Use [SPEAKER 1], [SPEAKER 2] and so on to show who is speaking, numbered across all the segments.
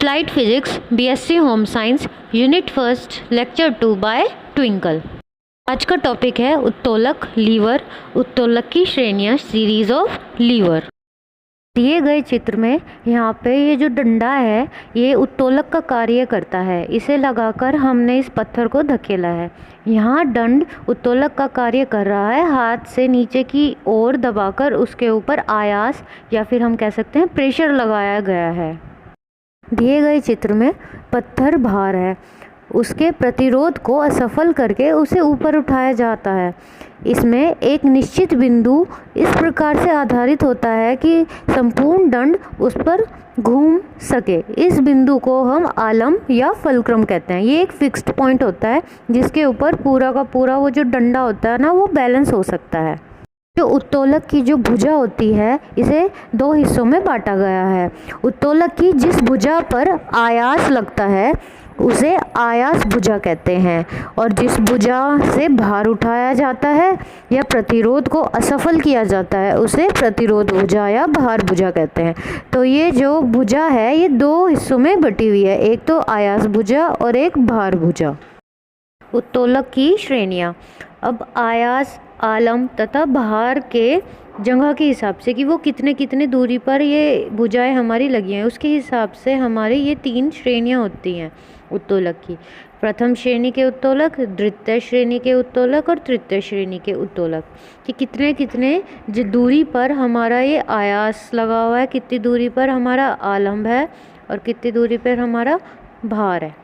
[SPEAKER 1] Slide physics BSc home science unit first lecture 2 by Twinkle. आज का topic है उत्तोलक liver, उत्तोलक की श्रेणियाँ, सीरीज ऑफ लीवर। दिए गए चित्र में यहाँ पे ये जो डंडा है ये उत्तोलक का कार्य करता है। इसे लगाकर हमने इस पत्थर को धकेला है। यहाँ दंड उत्तोलक का कार्य कर रहा है। हाथ से नीचे की ओर दबाकर उसके ऊपर आयास या फिर हम कह सकते हैं प्रेशर लगाया गया है। दिए गए चित्र में पत्थर भार है, उसके प्रतिरोध को असफल करके उसे ऊपर उठाया जाता है। इसमें एक निश्चित बिंदु इस प्रकार से आधारित होता है कि संपूर्ण दंड उस पर घूम सके। इस बिंदु को हम आलम या फलक्रम कहते हैं। ये एक फिक्स्ड पॉइंट होता है जिसके ऊपर पूरा का पूरा वो जो डंडा होता है ना वो बैलेंस हो सकता है। जो उत्तोलक की जो भुजा होती है इसे दो हिस्सों में बांटा गया है। उत्तोलक की जिस भुजा पर आयास लगता है उसे आयास भुजा कहते हैं, और जिस भुजा से भार उठाया जाता है या प्रतिरोध को असफल किया जाता है उसे प्रतिरोध भुजा या भार भुजा कहते हैं। तो ये जो भुजा है ये दो हिस्सों में बटी हुई है, एक तो आयास भुजा और एक भार भुजा। उत्तोलक की श्रेणियाँ। अब आयास, आलम तथा भार के जगह के हिसाब से कि वो कितने कितने दूरी पर ये भुजाएं हमारी लगी हैं उसके हिसाब से हमारी ये तीन श्रेणियाँ होती हैं उत्तोलक की। प्रथम श्रेणी के उत्तोलक, द्वितीय श्रेणी के उत्तोलक और तृतीय श्रेणी के उत्तोलक। कि कितने कितने जो दूरी पर हमारा ये आयास लगा हुआ है, कितनी दूरी पर हमारा आलम है और कितनी दूरी पर हमारा भार है।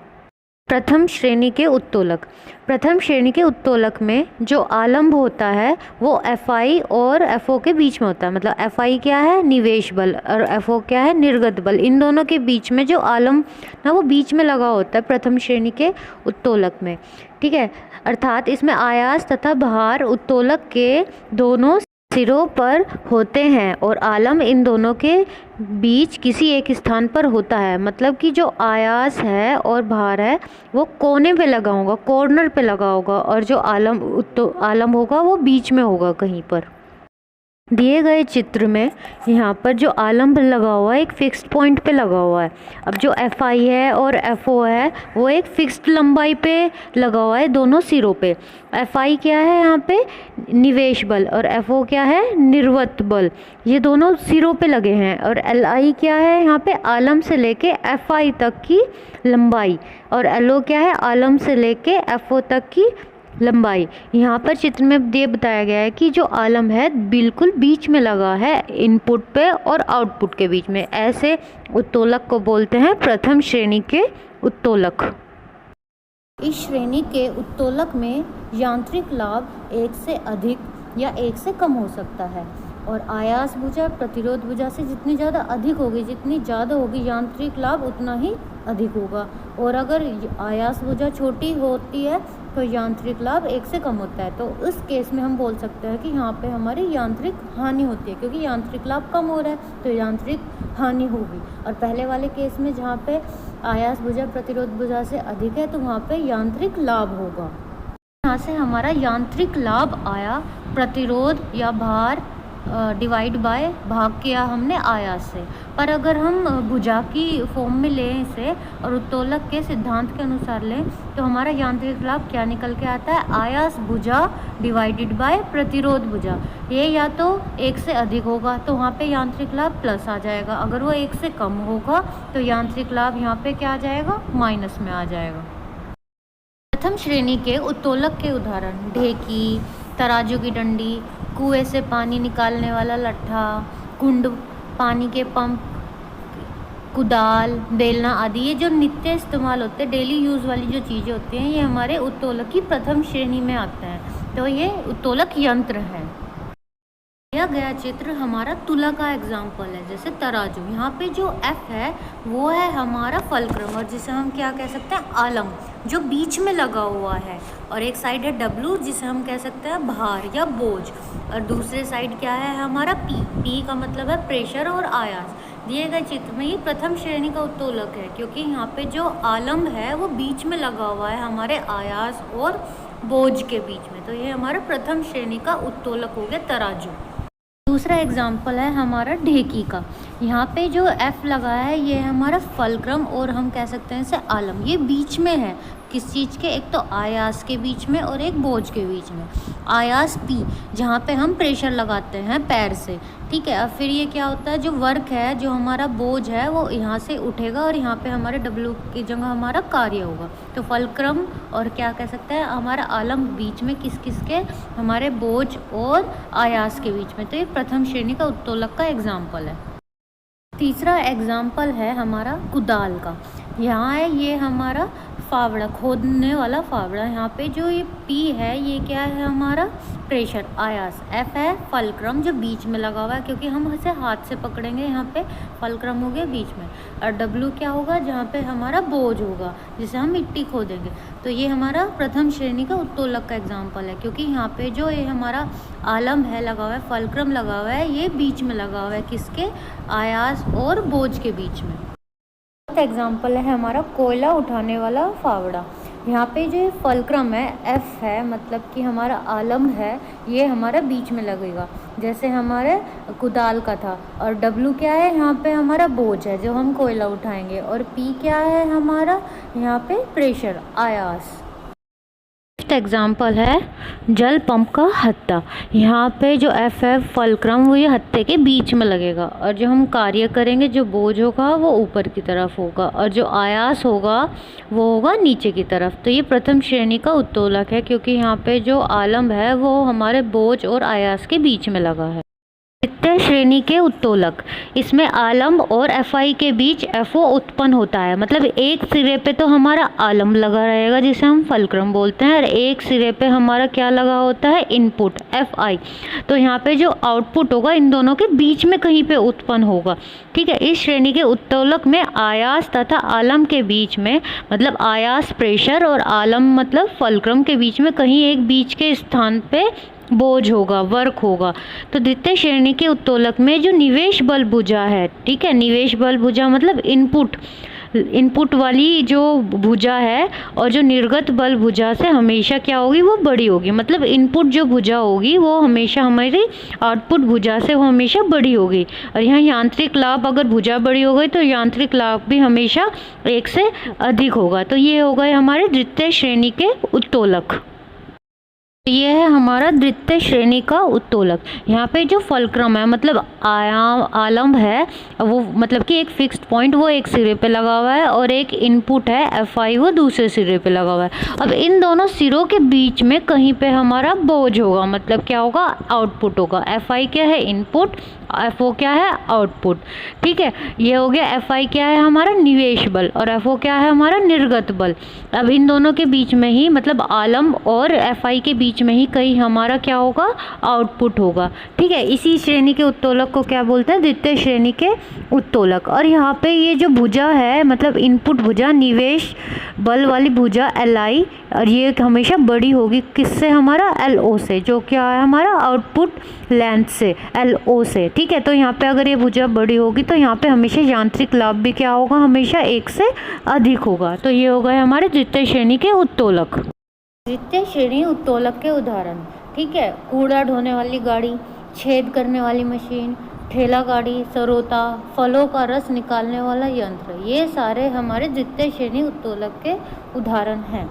[SPEAKER 1] प्रथम श्रेणी के उत्तोलक। प्रथम श्रेणी के उत्तोलक में जो आलम्ब होता है वो Fi और Fo के बीच में होता है। मतलब Fi क्या है, निवेश बल, और Fo क्या है, निर्गत बल। इन दोनों के बीच में जो आलम्ब ना वो बीच में लगा होता है प्रथम श्रेणी के उत्तोलक में। ठीक है, अर्थात इसमें आयास तथा भार उत्तोलक के दोनों सिरों पर होते हैं और आलम इन दोनों के बीच किसी एक स्थान पर होता है। मतलब कि जो आयास है और भार है वो कोने पे लगा होगा, कॉर्नर पे लगा होगा, और जो आलम होगा वो बीच में होगा कहीं पर। दिए गए चित्र में यहाँ पर जो आलम्ब लगा हुआ है एक फिक्स्ड पॉइंट पे लगा हुआ है। अब जो Fi है और Fo है वो एक फिक्स्ड लंबाई पे लगा हुआ है दोनों सिरों पे। Fi क्या है यहाँ पे, निवेश बल, और Fo क्या है, निर्वत बल। ये दोनों सिरों पे लगे हैं। और Li क्या है यहाँ पे, आलम से लेके Fi तक की लंबाई, और Lo क्या है, आलम से लेके Fo तक की लंबाई। यहाँ पर चित्र में ये बताया गया है कि जो आलम है बिल्कुल बीच में लगा है, इनपुट पे और आउटपुट के बीच में। ऐसे उत्तोलक को बोलते हैं प्रथम श्रेणी के उत्तोलक। इस श्रेणी के उत्तोलक में यांत्रिक लाभ एक से अधिक या एक से कम हो सकता है, और आयास भुजा प्रतिरोध भुजा से जितनी ज़्यादा अधिक होगी, जितनी ज़्यादा होगी यांत्रिक लाभ उतना ही अधिक होगा। और अगर आयास भुजा छोटी होती है तो यांत्रिक लाभ एक से कम होता है। तो उस केस में हम बोल सकते हैं कि यहाँ पे हमारी यांत्रिक हानि होती है, क्योंकि यांत्रिक लाभ कम हो रहा है तो यांत्रिक हानि होगी। और पहले वाले केस में जहाँ पे आयास भुजा प्रतिरोध भुजा से अधिक है तो वहाँ पे यांत्रिक लाभ होगा। यहाँ से हमारा यांत्रिक लाभ आया प्रतिरोध या भार डिवाइड बाय भाग किया हमने आयास से। पर अगर हम भुजा की फॉर्म में लें इसे और उत्तोलक के सिद्धांत के अनुसार लें तो हमारा यांत्रिक लाभ क्या निकल के आता है, आयास भुजा डिवाइडेड बाय प्रतिरोध भुजा। ये या तो एक से अधिक होगा तो वहाँ पे यांत्रिक लाभ प्लस आ जाएगा, अगर वो एक से कम होगा तो यांत्रिक लाभ यहाँ पे क्या आ जाएगा, माइनस में आ जाएगा। प्रथम श्रेणी के उत्तोलक के उदाहरण, ढेकी, तराजू की डंडी, कुएं से पानी निकालने वाला लट्ठा, कुंड, पानी के पंप, कुदाल, बेलना आदि। ये जो नित्य इस्तेमाल होते हैं, डेली यूज़ वाली जो चीज़ें होती हैं, ये हमारे उत्तोलक की प्रथम श्रेणी में आते हैं। तो ये उत्तोलक यंत्र है। दिया गया चित्र हमारा तुला का एग्जाम्पल है, जैसे तराजू। यहाँ पे जो F है वो है हमारा फलक्रम, और जिसे हम क्या कह सकते हैं, आलम, जो बीच में लगा हुआ है। और एक साइड है W जिसे हम कह सकते हैं भार या बोझ, और दूसरे साइड क्या है हमारा P का मतलब है प्रेशर और आयास। दिए गए चित्र में ये प्रथम श्रेणी का उत्तोलक है, क्योंकि यहाँ पे जो आलम है वो बीच में लगा हुआ है हमारे आयास और बोझ के बीच में। तो ये हमारा प्रथम श्रेणी का उत्तोलक हो गया तराजू। दूसरा एग्जाम्पल है हमारा ढेकी का। यहाँ पे जो F लगा है ये है हमारा फलक्रम और हम कह सकते हैं इसे आलम। ये बीच में है, किस चीज़ के, एक तो आयास के बीच में और एक बोझ के बीच में। आयास P जहाँ पे हम प्रेशर लगाते हैं पैर से, ठीक है। अब फिर ये क्या होता है, जो वर्क है, जो हमारा बोझ है वो यहाँ से उठेगा और यहाँ पे हमारे W की जगह हमारा कार्य होगा। तो फलक्रम और क्या कह सकते हैं हमारा आलम बीच में, किस किस के, हमारे बोझ और आयास के बीच में। तो ये प्रथम श्रेणी का उत्तोलक का एग्जाम्पल है। तीसरा एग्जाम्पल है हमारा कुदाल का। यहाँ है ये हमारा फावड़ा, खोदने वाला फावड़ा। यहाँ पे जो ये P है ये क्या है हमारा प्रेशर, आयास। F है फलक्रम जो बीच में लगा हुआ है, क्योंकि हम इसे हाथ से पकड़ेंगे, यहाँ पे फलक्रम हो गया बीच में। और W क्या होगा, जहाँ पे हमारा बोझ होगा जिसे हम मिट्टी खोदेंगे। तो ये हमारा प्रथम श्रेणी का उत्तोलक का एग्जाम्पल है, क्योंकि यहाँ पे जो ये हमारा आलम है लगा हुआ है, फलक्रम लगा हुआ है, ये बीच में लगा हुआ है, किसके, आयास और बोझ के बीच में। एग्जाम्पल है हमारा कोयला उठाने वाला फावड़ा। यहाँ पे जो फलक्रम है F है, मतलब कि हमारा आलम है, ये हमारा बीच में लगेगा जैसे हमारे कुदाल का था। और W क्या है, यहाँ पे हमारा बोझ है जो हम कोयला उठाएंगे। और P क्या है हमारा, यहाँ पे प्रेशर, आयास। एग्जाम्पल है जल पंप का हत्था। यहाँ पे जो F है फलक्रम, वो ये हत्थे के बीच में लगेगा और जो हम कार्य करेंगे, जो बोझ होगा वो ऊपर की तरफ होगा और जो आयास होगा वो होगा नीचे की तरफ। तो ये प्रथम श्रेणी का उत्तोलक है, क्योंकि यहाँ पे जो आलम है वो हमारे बोझ और आयास के बीच में लगा है। द्वितीय श्रेणी के उत्तोलक, इसमें आलम और Fi के बीच FO उत्पन्न होता है। मतलब एक सिरे पे तो हमारा आलम लगा रहेगा जिसे हम फलक्रम बोलते हैं, और एक सिरे पे हमारा क्या लगा होता है, इनपुट Fi। तो यहाँ पे जो आउटपुट होगा इन दोनों के बीच में कहीं पे उत्पन्न होगा, ठीक है। इस श्रेणी के उत्तोलक में आयास तथा आलम के बीच में, मतलब आयास प्रेशर और आलम मतलब फलक्रम के बीच में कहीं एक बीच के स्थान पे बोझ होगा, वर्क होगा। तो द्वितीय श्रेणी के उत्तोलक में जो निवेश बल भुजा है, ठीक है, निवेश बल भुजा मतलब इनपुट वाली जो भुजा है, और जो निर्गत बल भुजा से हमेशा क्या होगी, वो बड़ी होगी। मतलब इनपुट जो भुजा होगी वो हमेशा हमारी आउटपुट भुजा से वो हमेशा बड़ी होगी। और यहाँ यांत्रिक लाभ, अगर भुजा बड़ी हो गई तो यांत्रिक लाभ भी हमेशा एक से अधिक होगा। तो ये हो गए हमारे द्वितीय श्रेणी के उत्तोलक। ये है हमारा द्वितीय श्रेणी का उत्तोलक। यहाँ पे जो फलक्रम है मतलब आलम है, वो मतलब कि एक फिक्स्ड पॉइंट वो एक सिरे पे लगा हुआ है, और एक इनपुट है Fi वो दूसरे सिरे पे लगा हुआ है। अब इन दोनों सिरों के बीच में कहीं पे हमारा बोझ होगा, मतलब क्या होगा, आउटपुट होगा। Fi क्या है, इनपुट, Fo क्या है, आउटपुट, ठीक है। ये हो गया Fi क्या है हमारा निवेश बल, और Fo क्या है हमारा निर्गत बल। अब इन दोनों के बीच में ही, मतलब आलम और Fi के बीच में ही कहीं हमारा क्या होगा, आउटपुट होगा, ठीक है। इसी श्रेणी के उत्तोलक को क्या बोलते हैं, द्वितीय श्रेणी के उत्तोलक। और यहाँ पे ये जो भुजा है, मतलब इनपुट भुजा, निवेश बल वाली भुजा Li, और ये हमेशा बड़ी होगी किससे, हमारा LO से, जो क्या है हमारा आउटपुट लेंथ से, LO से, ठीक है। तो यहाँ पे अगर ये भुजा बड़ी होगी तो यहाँ पे हमेशा यांत्रिक लाभ भी क्या होगा, हमेशा एक से अधिक होगा। तो ये हो गए हमारे द्वितीय श्रेणी के उत्तोलक। द्वितीय श्रेणी उत्तोलक के उदाहरण, ठीक है, कूड़ा ढोने वाली गाड़ी, छेद करने वाली मशीन, ठेला गाड़ी, सरोता, फलों का रस निकालने वाला यंत्र, ये सारे हमारे द्वितीय श्रेणी उत्तोलक के उदाहरण हैं।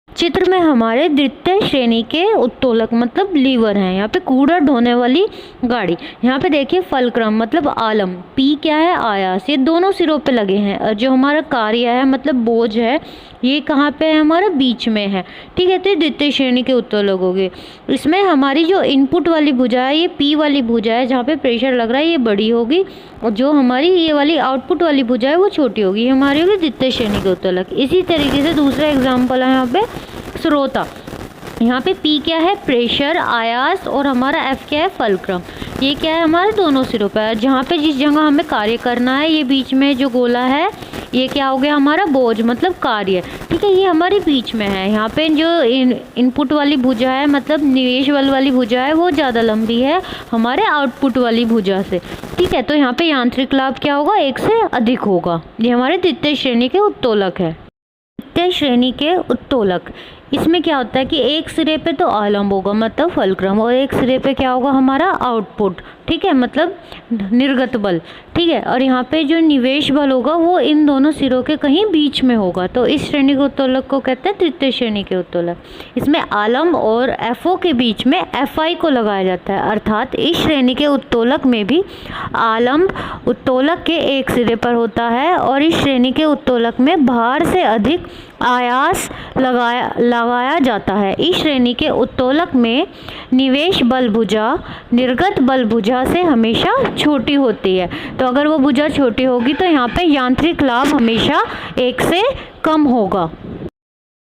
[SPEAKER 1] चित्र में हमारे द्वितीय श्रेणी के उत्तोलक मतलब लीवर हैं। यहाँ पे कूड़ा ढोने वाली गाड़ी, यहाँ पे देखिए फलक्रम मतलब आलम, P क्या है, आयास, ये दोनों सिरों पे लगे हैं। और जो हमारा कार्य है मतलब बोझ है, ये कहाँ पे है, हमारा बीच में है, ठीक है। तो द्वितीय श्रेणी के उत्तोलक हो गए। इसमें हमारी जो इनपुट वाली भुजा है, ये P वाली भुजा है, जहाँ पे प्रेशर लग रहा है, ये बड़ी होगी, और जो हमारी ये वाली आउटपुट वाली भुजा है वो छोटी होगी, हमारी होगी द्वितीय श्रेणी के उत्तोलक। इसी तरीके से दूसरा एग्जाम्पल है यहाँ पे स्रोता। यहाँ पे P क्या है, प्रेशर, आयास, और हमारा F क्या है, फलक्रम। ये क्या है, हमारे दोनों सिरों पर, जहाँ पे जिस जगह हमें कार्य करना है, ये बीच में जो गोला है ये क्या हो गया, हमारा बोझ मतलब कार्य, ठीक है, ये हमारे बीच में है। यहाँ पे जो इनपुट वाली भुजा है मतलब निवेश बल वाली भुजा है, वो ज़्यादा लंबी है हमारे आउटपुट वाली भुजा से, ठीक है। तो यहाँ पे यांत्रिक लाभ क्या होगा, एक से अधिक होगा। ये हमारे द्वितीय श्रेणी के उत्तोलक है। द्वितीय श्रेणी के उत्तोलक, इसमें क्या होता है कि एक सिरे पे तो आलम्ब होगा मतलब फलक्रम, और एक सिरे पे क्या होगा हमारा आउटपुट, ठीक है, मतलब निर्गत बल, ठीक है। और यहाँ पे जो निवेश बल होगा वो इन दोनों सिरों के कहीं बीच में होगा, तो इस श्रेणी के उत्तोलक को कहते हैं तृतीय श्रेणी के उत्तोलक। इसमें आलम्ब और एफओ के बीच में एफआई को लगाया जाता है, अर्थात इस श्रेणी के उत्तोलक में भी आलम्ब उत्तोलक के एक सिरे पर होता है और इस श्रेणी के उत्तोलक में भार से अधिक आयास लगाया जाता है। इस श्रेणी के उत्तोलक में निवेश बल भुजा निर्गत बल भुजा से हमेशा छोटी होती है, तो अगर वो भुजा छोटी होगी तो यहाँ पे यांत्रिक लाभ हमेशा एक से कम होगा।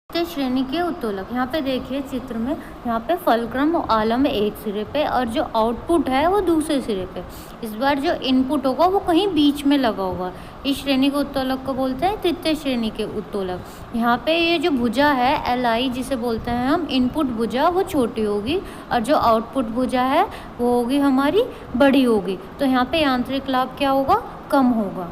[SPEAKER 1] श्रेणी के उत्तोलक, यहाँ पे देखिए चित्र में, यहाँ पे फलक्रम और आलम्ब एक सिरे पे और जो आउटपुट है वो दूसरे सिरे पे। इस बार जो इनपुट होगा वो कहीं बीच में लगा होगा। इस श्रेणी के उत्तोलक को बोलते हैं तृतीय श्रेणी के उत्तोलक। यहाँ पे ये जो भुजा है एल जिसे बोलते हैं हम, इनपुट भुजा वो छोटी होगी और जो आउटपुट भुजा है वो होगी हमारी बड़ी होगी, तो यहाँ पे यांत्रिक लाभ क्या होगा, कम होगा।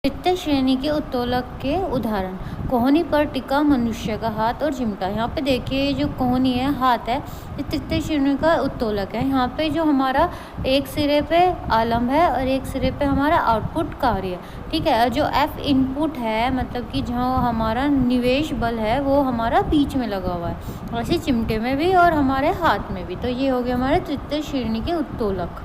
[SPEAKER 1] तृतीय श्रेणी के उत्तोलक के उदाहरण, कोहनी पर टिका मनुष्य का हाथ और चिमटा। यहाँ पे देखिए जो कोहनी है, हाथ है, ये तृतीय श्रेणी का उत्तोलक है। यहाँ पे जो हमारा एक सिरे पे आलम्ब है और एक सिरे पे हमारा आउटपुट कार्य है, ठीक है। और जो एफ इनपुट है, मतलब कि जहाँ हमारा निवेश बल है वो हमारा बीच में लगा हुआ है, वैसे चिमटे में भी और हमारे हाथ में भी। तो ये हो गया हमारे तृतीय श्रेणी के उत्तोलक।